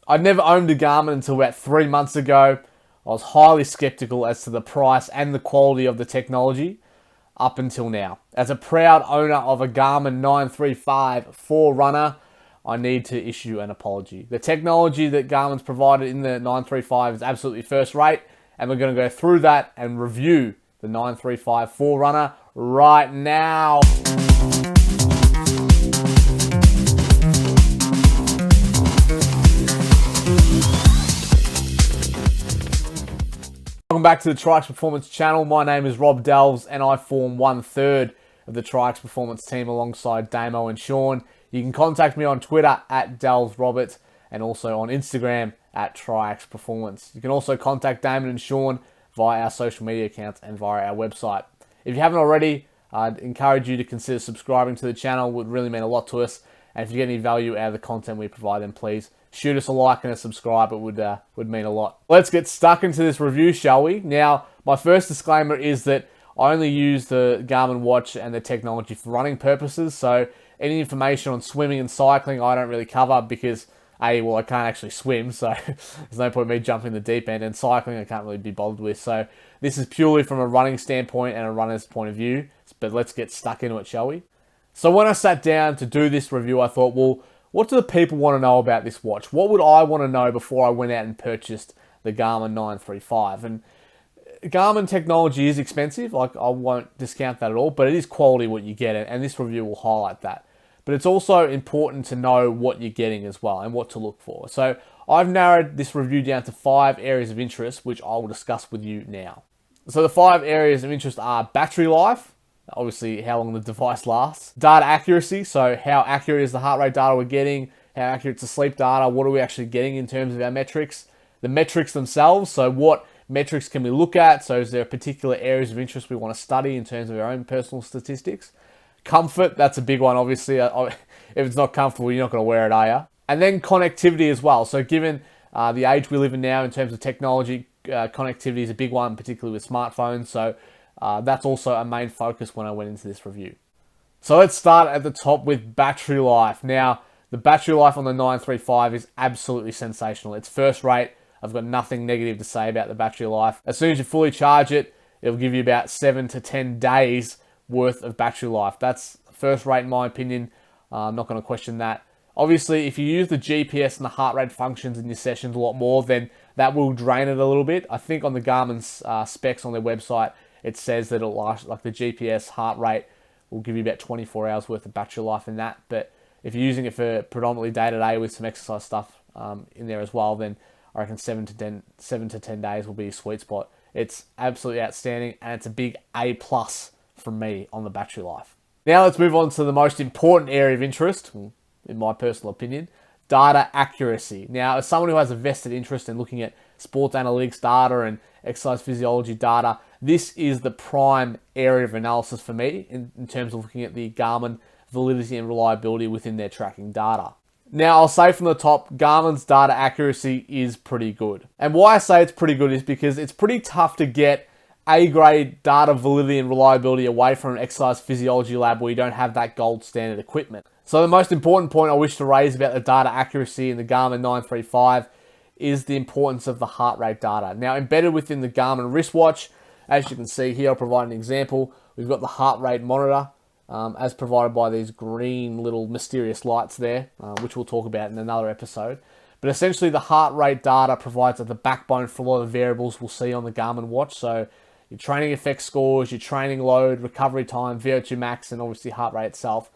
I'd never owned a Garmin until about 3 months ago. I was highly skeptical as to the price and the quality of the technology up until now. As a proud owner of a Garmin 935 Forerunner, I need to issue an apology. The technology that Garmin's provided in the 935 is absolutely first rate, and we're going to go through that and review the 935 Forerunner right now. Welcome back to the TRIAX Performance channel. My name is Rob Delves and I form 1/3 of the TRIAX Performance team alongside Damo and Sean. You can contact me on Twitter at DelvesRobert and also on Instagram at TRIAX Performance. You can also contact Damon and Sean via our social media accounts and via our website. If you haven't already, I'd encourage you to consider subscribing to the channel. It would really mean a lot to us. And if you get any value out of the content we provide, then please shoot us a like and a subscribe. It would mean a lot. Let's get stuck into this review, shall we? Now, my first disclaimer is that I only use the Garmin watch and the technology for running purposes. So any information on swimming and cycling, I don't really cover because I can't actually swim. So there's no point in me jumping in the deep end, and cycling I can't really be bothered with. So this is purely from a running standpoint and a runner's point of view. But let's get stuck into it, shall we? So when I sat down to do this review, I thought, well, what do the people want to know about this watch? What would I want to know before I went out and purchased the Garmin 935? And Garmin technology is expensive. I won't discount that at all, but it is quality what you get, and this review will highlight that. But it's also important to know what you're getting as well and what to look for. So I've narrowed this review down to 5 areas of interest, which I will discuss with you now. So the 5 areas of interest are battery life, obviously how long the device lasts, data accuracy, so how accurate is the heart rate data we're getting, how accurate is the sleep data, what are we actually getting in terms of our metrics, the metrics themselves, so what metrics can we look at, so is there particular areas of interest we want to study in terms of our own personal statistics. Comfort, that's a big one obviously. If it's not comfortable, you're not going to wear it, are you? And then connectivity as well, so given the age we live in now in terms of technology, connectivity is a big one, particularly with smartphones, so that's also a main focus when I went into this review. So let's start at the top with battery life. Now, the battery life on the 935 is absolutely sensational. It's first rate. I've got nothing negative to say about the battery life. As soon as you fully charge it, it'll give you about 7 to 10 days worth of battery life. That's first rate in my opinion. I'm not going to question that. Obviously, if you use the GPS and the heart rate functions in your sessions a lot more, then that will drain it a little bit. I think on the Garmin's specs on their website, it says that it'll last, like the GPS heart rate will give you about 24 hours worth of battery life in that. But if you're using it for predominantly day-to-day with some exercise stuff in there as well, then I reckon 7 to 10 days will be a sweet spot. It's absolutely outstanding, and it's a big A+ from me on the battery life. Now let's move on to the most important area of interest, in my personal opinion, data accuracy. Now, as someone who has a vested interest in looking at sports analytics data and exercise physiology data, this is the prime area of analysis for me in terms of looking at the Garmin validity and reliability within their tracking data. Now, I'll say from the top, Garmin's data accuracy is pretty good. And why I say it's pretty good is because it's pretty tough to get A-grade data validity and reliability away from an exercise physiology lab where you don't have that gold standard equipment. So the most important point I wish to raise about the data accuracy in the Garmin 935 is the importance of the heart rate data. Now, embedded within the Garmin wristwatch, as you can see here, I'll provide an example. We've got the heart rate monitor as provided by these green little mysterious lights there, which we'll talk about in another episode. But essentially the heart rate data provides the backbone for a lot of variables we'll see on the Garmin watch. So your training effect scores, your training load, recovery time, VO2 max, and obviously heart rate itself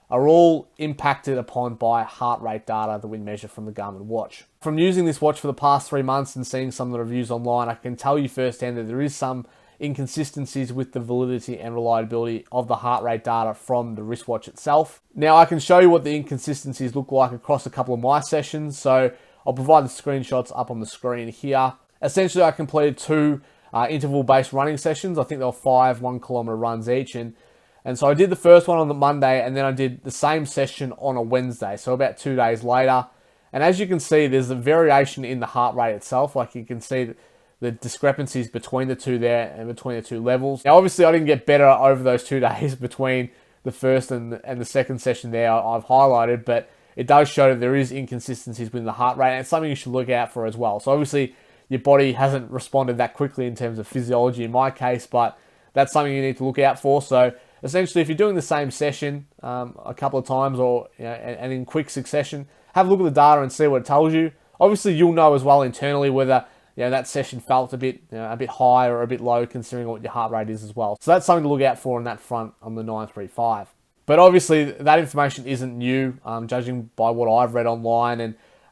are all impacted upon by heart rate data that we measure from the Garmin watch. From using this watch for the past 3 months and seeing some of the reviews online, I can tell you firsthand that there is some inconsistencies with the validity and reliability of the heart rate data from the wristwatch itself. Now, I can show you what the inconsistencies look like across a couple of my sessions. So I'll provide the screenshots up on the screen here. Essentially, I completed 2 interval-based running sessions. I think they were 5 1-kilometer runs each. And so I did the first one on the Monday, and then I did the same session on a Wednesday, so about 2 days later. And as you can see, there's a variation in the heart rate itself. Like you can see the discrepancies between the two there and between the 2 levels. Now, obviously, I didn't get better over those 2 days between the first and the second session there I've highlighted, but it does show that there is inconsistencies with the heart rate, and it's something you should look out for as well. So obviously, your body hasn't responded that quickly in terms of physiology in my case, but that's something you need to look out for. So essentially, if you're doing the same session a couple of times, or and in quick succession, have a look at the data and see what it tells you. Obviously, you'll know as well internally whether that session felt a bit high or a bit low, considering what your heart rate is as well. So that's something to look out for on that front on the 935. But obviously, that information isn't new, judging by what I've read online,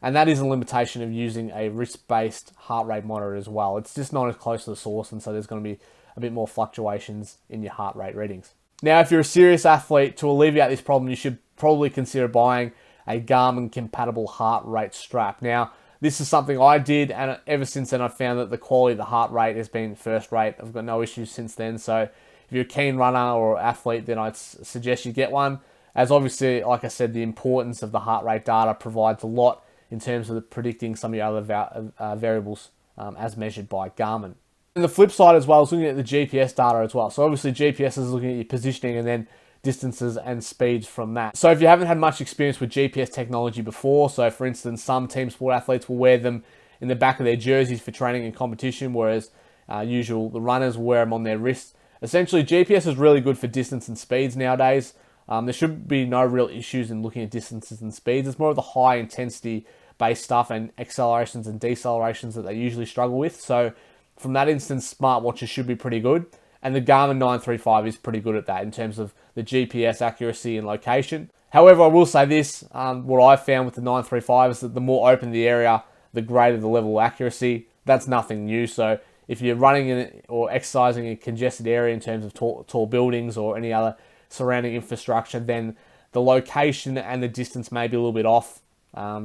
and that is a limitation of using a wrist-based heart rate monitor as well. It's just not as close to the source, and so there's going to be a bit more fluctuations in your heart rate readings. Now, if you're a serious athlete, to alleviate this problem, you should probably consider buying a Garmin-compatible heart rate strap. Now, this is something I did, and ever since then, I've found that the quality of the heart rate has been first rate. I've got no issues since then, so if you're a keen runner or athlete, then I'd suggest you get one, as obviously, like I said, the importance of the heart rate data provides a lot in terms of predicting some of your other variables as measured by Garmin. And the flip side as well is looking at the GPS data as well. So obviously GPS is looking at your positioning and then distances and speeds from that. So if you haven't had much experience with GPS technology before, so for instance, some team sport athletes will wear them in the back of their jerseys for training and competition, whereas the runners will wear them on their wrists. Essentially, GPS is really good for distance and speeds nowadays. There should be no real issues in looking at distances and speeds. It's more of the high intensity based stuff and accelerations and decelerations that they usually struggle with. So from that instance, smartwatches should be pretty good. And the Garmin 935 is pretty good at that in terms of the GPS accuracy and location. However, I will say this, what I've found with the 935 is that the more open the area, the greater the level of accuracy. That's nothing new. So if you're running in or exercising in a congested area in terms of tall buildings or any other surrounding infrastructure, then the location and the distance may be a little bit off,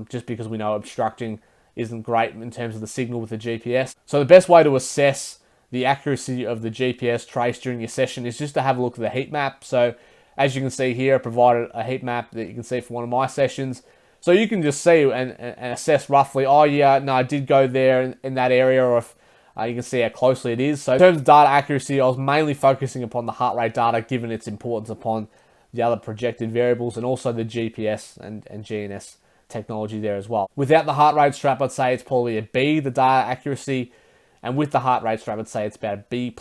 just because we know obstructing isn't great in terms of the signal with the GPS. So the best way to assess the accuracy of the GPS trace during your session is just to have a look at the heat map. So as you can see here, I provided a heat map that you can see for one of my sessions. So you can just see and assess roughly, oh yeah, no, I did go there in that area, or if you can see how closely it is. So in terms of data accuracy, I was mainly focusing upon the heart rate data, given its importance upon the other projected variables, and also the GPS and GNS technology there as well. Without the heart rate strap, I'd say it's probably a B, the data accuracy, and with the heart rate strap, I'd say it's about a B+.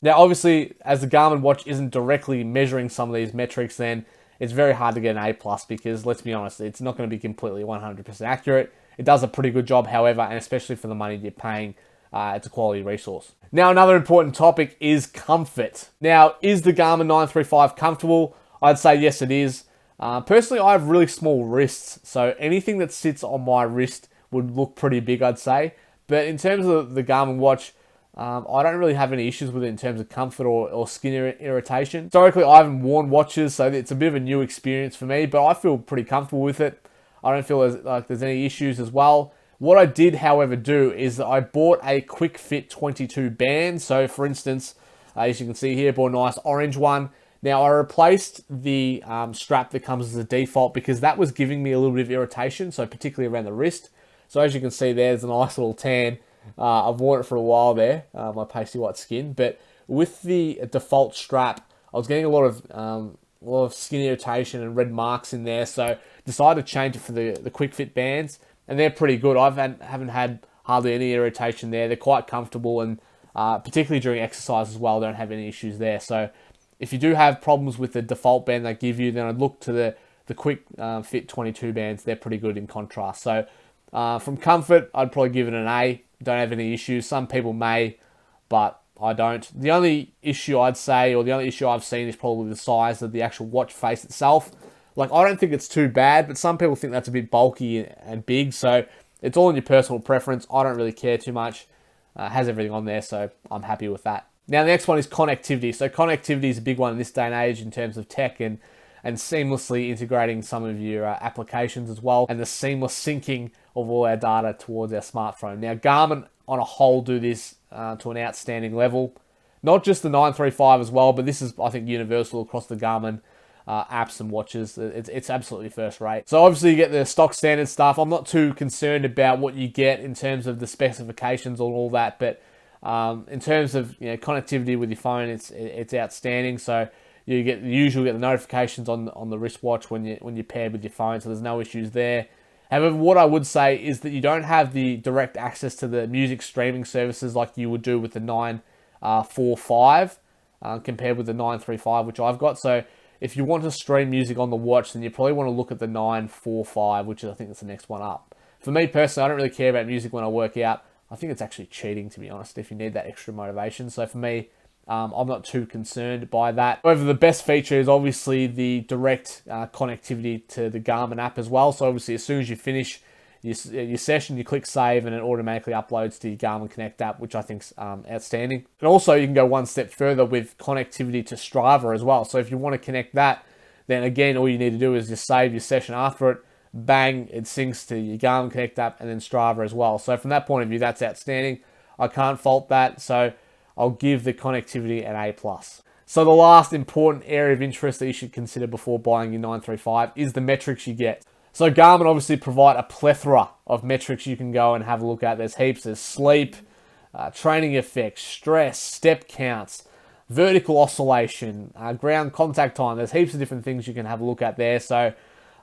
Now, obviously, as the Garmin watch isn't directly measuring some of these metrics, then it's very hard to get an A+, because let's be honest, it's not going to be completely 100% accurate. It does a pretty good job, however, and especially for the money you're paying, it's a quality resource. Now, another important topic is comfort. Now, is the Garmin 935 comfortable? I'd say yes, it is. Personally, I have really small wrists, so anything that sits on my wrist would look pretty big, I'd say. But in terms of the Garmin watch, I don't really have any issues with it in terms of comfort or skin irritation. Historically, I haven't worn watches, so it's a bit of a new experience for me, but I feel pretty comfortable with it. I don't feel like there's any issues as well. What I did, however, do is that I bought a Quick Fit 22 band. So, for instance, as you can see here, I bought a nice orange one. Now, I replaced the strap that comes as a default because that was giving me a little bit of irritation, so particularly around the wrist. So, as you can see, there's a nice little tan. I've worn it for a while there, my pasty white skin. But with the default strap, I was getting a lot of skin irritation and red marks in there. So, decided to change it for the Quick Fit bands. And they're pretty good. Haven't had hardly any irritation there. They're quite comfortable, and particularly during exercise as well, don't have any issues there. So if you do have problems with the default band they give you, then I'd look to the Quick Fit 22 bands. They're pretty good in contrast. So from comfort, I'd probably give it an A. Don't have any issues. Some people may, but I don't. The only issue I'd say, or the only issue I've seen, is probably the size of the actual watch face itself. Like, I don't think it's too bad, but some people think that's a bit bulky and big, so it's all in your personal preference. I don't really care too much. It has everything on there, so I'm happy with that. Now, the next one is connectivity. So connectivity is a big one in this day and age in terms of tech and seamlessly integrating some of your applications as well, and the seamless syncing of all our data towards our smartphone. Now, Garmin on a whole do this to an outstanding level. Not just the 935 as well, but this is, I think, universal across the Garmin apps and watches. It's absolutely first rate. So obviously you get the stock standard stuff. I'm not too concerned about what you get in terms of the specifications or all that, but in terms of connectivity with your phone, it's outstanding. So You usually get the notifications on the wristwatch when you're paired with your phone, so there's no issues there. However, what I would say is that you don't have the direct access to the music streaming services like you would do with the 945 compared with the 935, which I've got. So if you want to stream music on the watch, then you probably want to look at the 945, which I think is the next one up. For me personally, I don't really care about music when I work out. I think it's actually cheating, to be honest, if you need that extra motivation. So for me, I'm not too concerned by that. However, the best feature is obviously the direct connectivity to the Garmin app as well. So obviously, as soon as you finish your session, you click save and it automatically uploads to your Garmin Connect app, which I think is outstanding. And also, you can go one step further with connectivity to Strava as well. So if you want to connect that, then again, all you need to do is just save your session after it. Bang, it syncs to your Garmin Connect app and then Strava as well. So from that point of view, that's outstanding. I can't fault that. So I'll give the connectivity an A+. So the last important area of interest that you should consider before buying your 935 is the metrics you get. So Garmin obviously provide a plethora of metrics you can go and have a look at. There's heaps. There's sleep, training effects, stress, step counts, vertical oscillation, ground contact time. There's heaps of different things you can have a look at there. So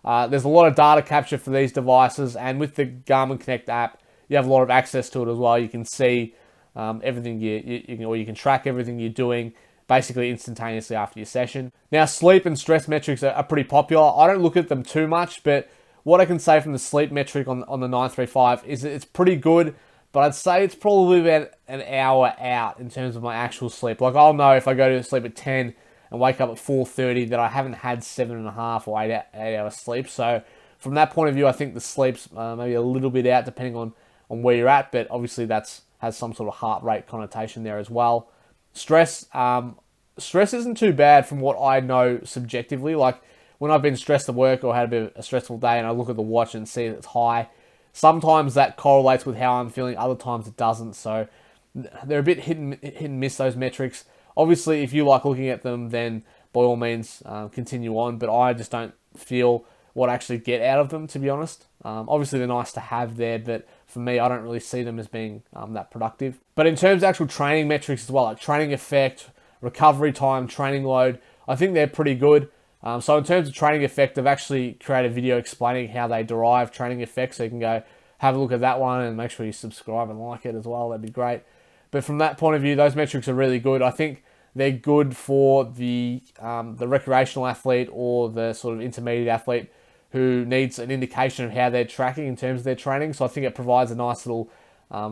there's a lot of data capture for these devices, and with the Garmin Connect app, you have a lot of access to it as well. You can see everything you can track everything you're doing basically instantaneously after your session. Now, sleep and stress metrics are pretty popular. I don't look at them too much, but what I can say from the sleep metric on the 935 is that it's pretty good, but I'd say it's probably about an hour out in terms of my actual sleep. Like, I'll know if I go to sleep at 10 and wake up at 4:30 that I haven't had 7.5 or 8 hours sleep. So from that point of view, I think the sleep's maybe a little bit out depending on where you're at, but obviously has some sort of heart rate connotation there as well. Stress isn't too bad from what I know subjectively. Like, when I've been stressed at work or had a bit of a stressful day and I look at the watch and see that it's high, sometimes that correlates with how I'm feeling, other times it doesn't. So they're a bit hit and miss, those metrics. Obviously, if you like looking at them, then by all means continue on, but I just don't feel what I actually get out of them, to be honest. Obviously, they're nice to have there, but for me, I don't really see them as being that productive. But in terms of actual training metrics as well, like training effect, recovery time, training load, I think they're pretty good. So in terms of training effect, I've actually created a video explaining how they derive training effect, so you can go have a look at that one and make sure you subscribe and like it as well. That'd be great. But from that point of view, those metrics are really good. I think they're good for the recreational athlete or the sort of intermediate athlete who needs an indication of how they're tracking in terms of their training. So I think it provides a nice little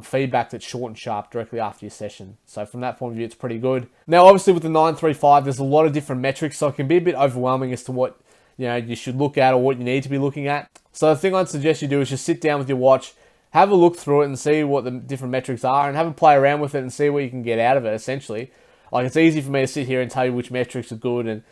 feedback that's short and sharp directly after your session. So from that point of view, it's pretty good. Now, obviously with the 935, there's a lot of different metrics, so it can be a bit overwhelming as to what you should look at or what you need to be looking at. So the thing I'd suggest you do is just sit down with your watch, have a look through it and see what the different metrics are, and have a play around with it and see what you can get out of it, essentially. Like, it's easy for me to sit here and tell you which metrics are good and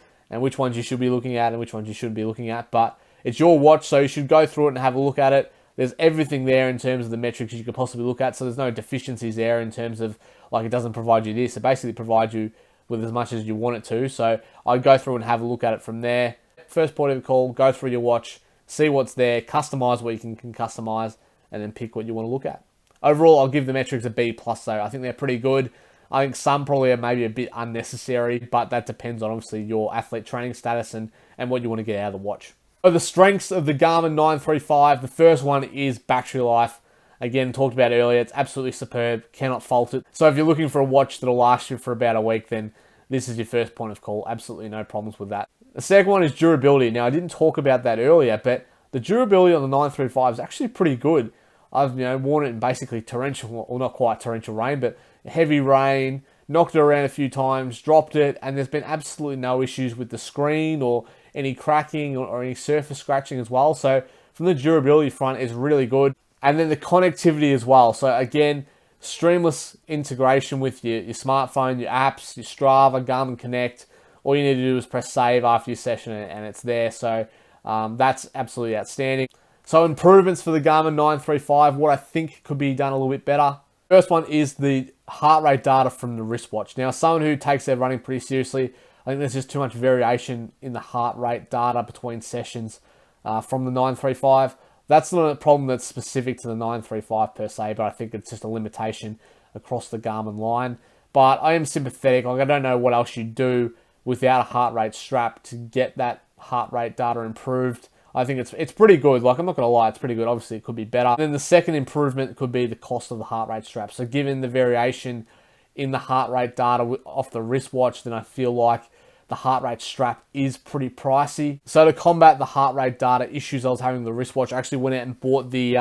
which ones you should be looking at and which ones you shouldn't be looking at, but it's your watch, so you should go through it and have a look at it. There's everything there in terms of the metrics you could possibly look at, so there's no deficiencies there in terms of, like, it doesn't provide you this. It basically provides you with as much as you want it to, so I'd go through and have a look at it from there. First point of call, go through your watch, see what's there, customize what you can customize, and then pick what you want to look at. Overall, I'll give the metrics a B+, though. I think they're pretty good. I think some probably are maybe a bit unnecessary, but that depends on, obviously, your athlete training status and what you want to get out of the watch. So the strengths of the Garmin 935, the first one is battery life. Again, talked about earlier, it's absolutely superb, cannot fault it. So if you're looking for a watch that'll last you for about a week, then this is your first point of call. Absolutely no problems with that. The second one is durability. Now, I didn't talk about that earlier, but the durability on the 935 is actually pretty good. I've worn it in basically torrential, or not quite torrential rain, but heavy rain, knocked it around a few times, dropped it, and there's been absolutely no issues with the screen or any cracking or any surface scratching as well. So from the durability front, it's really good. And then the connectivity as well. So again, streamless integration with your smartphone, your apps, your Strava, Garmin Connect. All you need to do is press save after your session and it's there. So that's absolutely outstanding. So improvements for the Garmin 935, what I think could be done a little bit better. First one is the heart rate data from the wristwatch. Now, someone who takes their running pretty seriously, I think there's just too much variation in the heart rate data between sessions from the 935. That's not a problem that's specific to the 935 per se, but I think it's just a limitation across the Garmin line. But I am sympathetic. Like, I don't know what else you do without a heart rate strap to get that heart rate data improved. I think it's pretty good. Like, I'm not going to lie, it's pretty good. Obviously, it could be better. And then the second improvement could be the cost of the heart rate strap. So given the variation in the heart rate data off the wristwatch, then I feel like the heart rate strap is pretty pricey. So to combat the heart rate data issues I was having with the wristwatch, I actually went out and bought the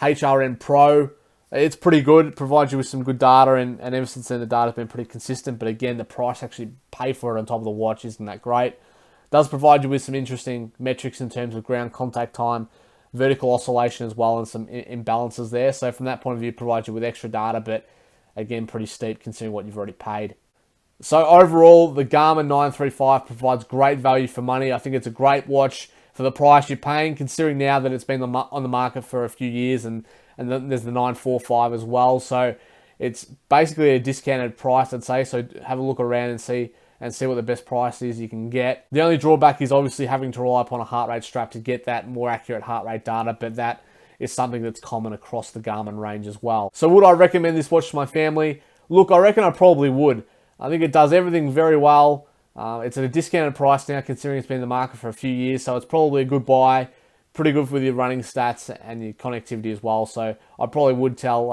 HRN Pro. It's pretty good. It provides you with some good data, and ever since then the data's been pretty consistent. But again, the price actually pay for it on top of the watch isn't that great. It does provide you with some interesting metrics in terms of ground contact time, vertical oscillation as well, and some imbalances there. So from that point of view, it provides you with extra data, but again, pretty steep considering what you've already paid. So overall, the Garmin 935 provides great value for money. I think it's a great watch for the price you're paying, considering now that it's been on the market for a few years, and then there's the 945 as well. So it's basically a discounted price, I'd say. So have a look around and see what the best price is you can get. The only drawback is obviously having to rely upon a heart rate strap to get that more accurate heart rate data, but that is something that's common across the Garmin range as well. So would I recommend this watch to my family? Look, I reckon I probably would. I think it does everything very well. It's at a discounted price now, considering it's been in the market for a few years, so it's probably a good buy. Pretty good with your running stats and your connectivity as well. So I probably would tell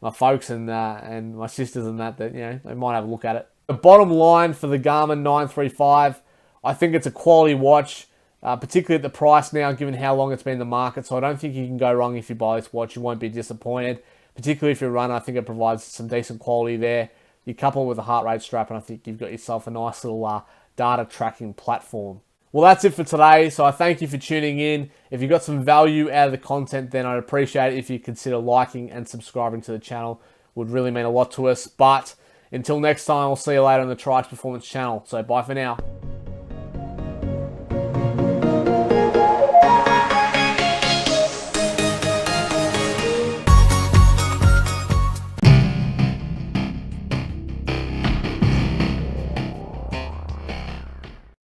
my folks and my sisters and that they might have a look at it. The bottom line for the Garmin 935, I think it's a quality watch, particularly at the price now, given how long it's been in the market. So I don't think you can go wrong if you buy this watch. You won't be disappointed, particularly if you're a runner. I think it provides some decent quality there. You couple it with a heart rate strap, and I think you've got yourself a nice little data tracking platform. Well, that's it for today. So I thank you for tuning in. If you got some value out of the content, then I'd appreciate it if you consider liking and subscribing to the channel. It would really mean a lot to us. But until next time, I'll see you later on the TRIAX Performance channel. So bye for now.